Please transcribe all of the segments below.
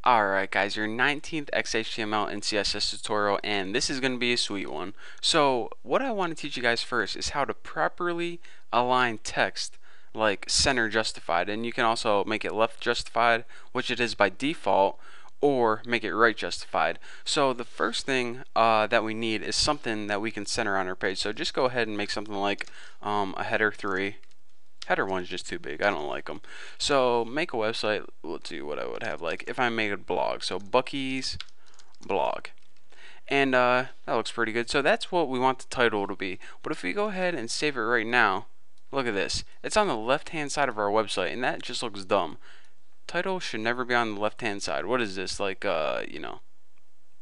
Alright guys, your 19th XHTML and CSS tutorial, and this is going to be a sweet one. So what I want to teach you guys first is how to properly align text like center justified, and you can also make it left justified, which it is by default, or make it right justified. So the first thing that we need is something that we can center on our page. So just go ahead and make something like a header 3. Header 1's just too big. I don't like them. So make a website. Let's see what I would have. Like if I made a blog. So Bucky's blog. And that looks pretty good. So that's what we want the title to be. But if we go ahead and save it right now, look at this. It's on the left hand side of our website, and that just looks dumb. Title should never be on the left hand side. What is this? Like you know,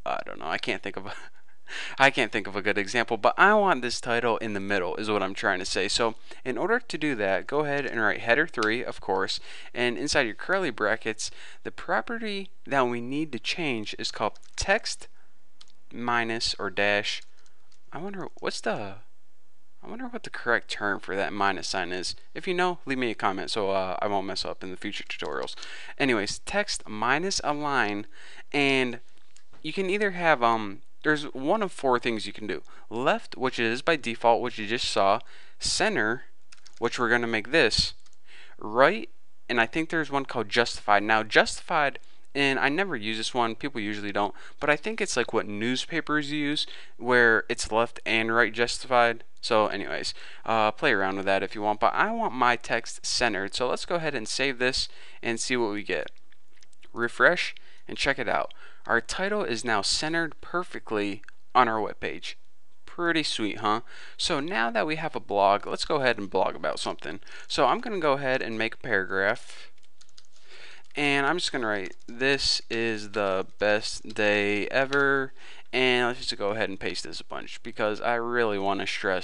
I don't know. I can't think of a good example, but I want this title in the middle is what I'm trying to say. So in order to do that, go ahead and write header 3, of course, and inside your curly brackets, the property that we need to change is called text minus or dash. I wonder what the correct term for that minus sign is. If you know, leave me a comment so I won't mess up in the future tutorials. Anyways, text minus align, and you can either have there's one of 4 things you can do. Left, which is by default, which you just saw. Center, which we're going to make this. Right, and I think there's one called justified. Now justified, and I never use this one, people usually don't, but I think it's like what newspapers use, where it's left and right justified. So anyways, play around with that if you want, but I want my text centered. So let's go ahead and save this and see what we get. Refresh and check it out. Our title is now centered perfectly on our web page. Pretty sweet, huh? So now that we have a blog, let's go ahead and blog about something. So I'm going to go ahead and make a paragraph, and I'm just going to write, this is the best day ever, and let's just go ahead and paste this a bunch because I really want to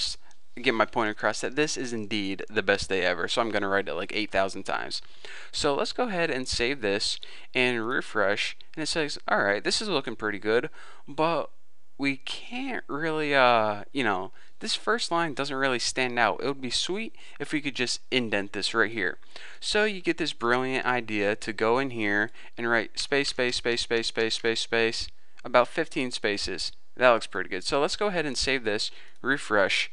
get my point across that this is indeed the best day ever. So I'm going to write it like 8,000 times. So let's go ahead and save this and refresh, and it says, alright, this is looking pretty good, but we can't really, this first line doesn't really stand out. It would be sweet if we could just indent this right here. So you get this brilliant idea to go in here and write space, space, space, space, space, space, space, about 15 spaces. That looks pretty good. So let's go ahead and save this, refresh,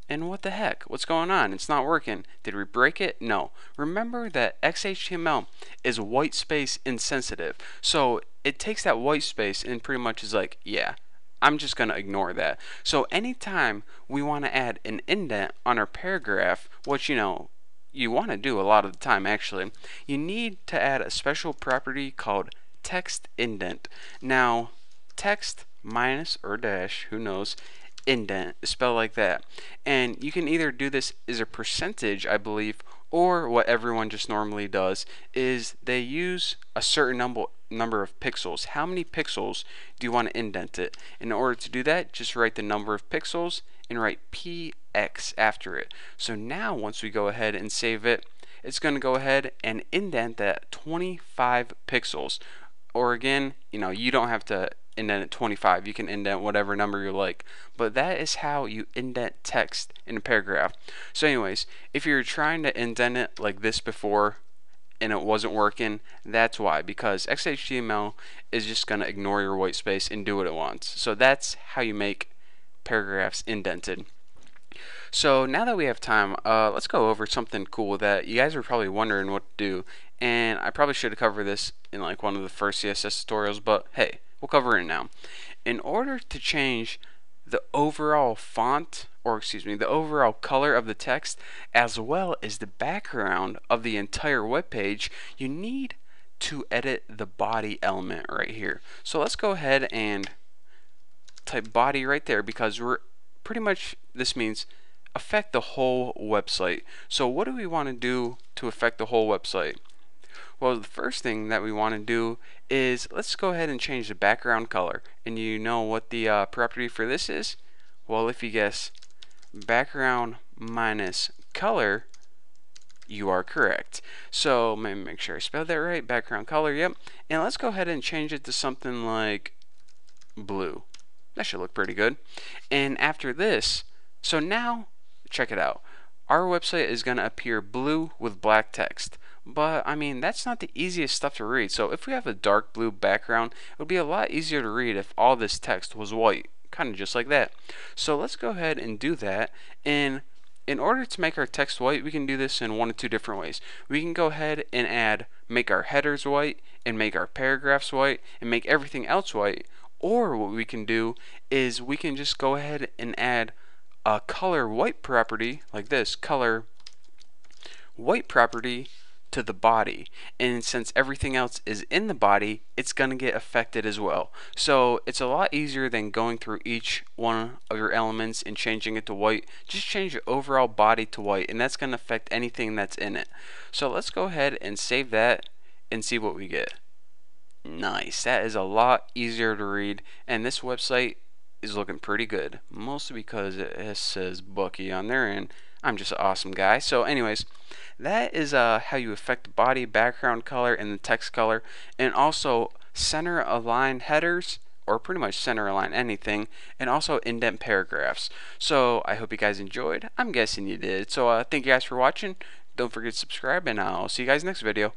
and what the heck? What's going on? It's not working. Did we break it? No. Remember that XHTML is white space insensitive. So it takes that white space and pretty much is like, yeah, I'm just going to ignore that. So anytime we want to add an indent on our paragraph, which you want to do a lot of the time actually, you need to add a special property called text indent. Now, text minus or dash, who knows, indent is spelled like that, and you can either do this as a percentage, I believe, or what everyone just normally does is they use a certain number of pixels. How many pixels do you want to indent it? In order to do that, just write the number of pixels and write px after it. So now once we go ahead and save it, it's going to go ahead and indent that 25 pixels. Or again, you don't have to indent at 25. You can indent whatever number you like. But that is how you indent text in a paragraph. So anyways, if you're trying to indent it like this before and it wasn't working, that's why. Because XHTML is just going to ignore your white space and do what it wants. So that's how you make paragraphs indented. So now that we have time, let's go over something cool that you guys are probably wondering what to do. And I probably should have covered this in like one of the first CSS tutorials, but hey, we'll cover it now. In order to change the overall font, or excuse me, the overall color of the text, as well as the background of the entire web page, you need to edit the body element right here. So let's go ahead and type body right there, because we're pretty much, this means affect the whole website. So what do we want to do to affect the whole website? Well, the first thing that we want to do is let's go ahead and change the background color. And you know what the property for this is? Well, if you guess background minus color, you are correct. So let me make sure I spelled that right. Background color, yep. And let's go ahead and change it to something like blue. That should look pretty good. And after this, so now check it out. Our website is going to appear blue with black text. But I mean, that's not the easiest stuff to read. So if we have a dark blue background, it would be a lot easier to read if all this text was white, kind of just like that. So let's go ahead and do that. And in order to make our text white, we can do this in one of two different ways. We can go ahead and make our headers white, and make our paragraphs white, and make everything else white. Or what we can do is we can just go ahead and add a color white property, like this, color white property, to the body, and since everything else is in the body, it's going to get affected as well. So it's a lot easier than going through each one of your elements and changing it to white. Just change your overall body to white, and that's going to affect anything that's in it. So let's go ahead and save that and see what we get. Nice, that is a lot easier to read, and this website is looking pretty good, mostly because it says Bucky on there, and I'm just an awesome guy. So anyways, that is how you affect body, background color, and the text color, and also center align headers, or pretty much center align anything, and also indent paragraphs. So I hope you guys enjoyed. I'm guessing you did. So thank you guys for watching. Don't forget to subscribe, and I'll see you guys next video.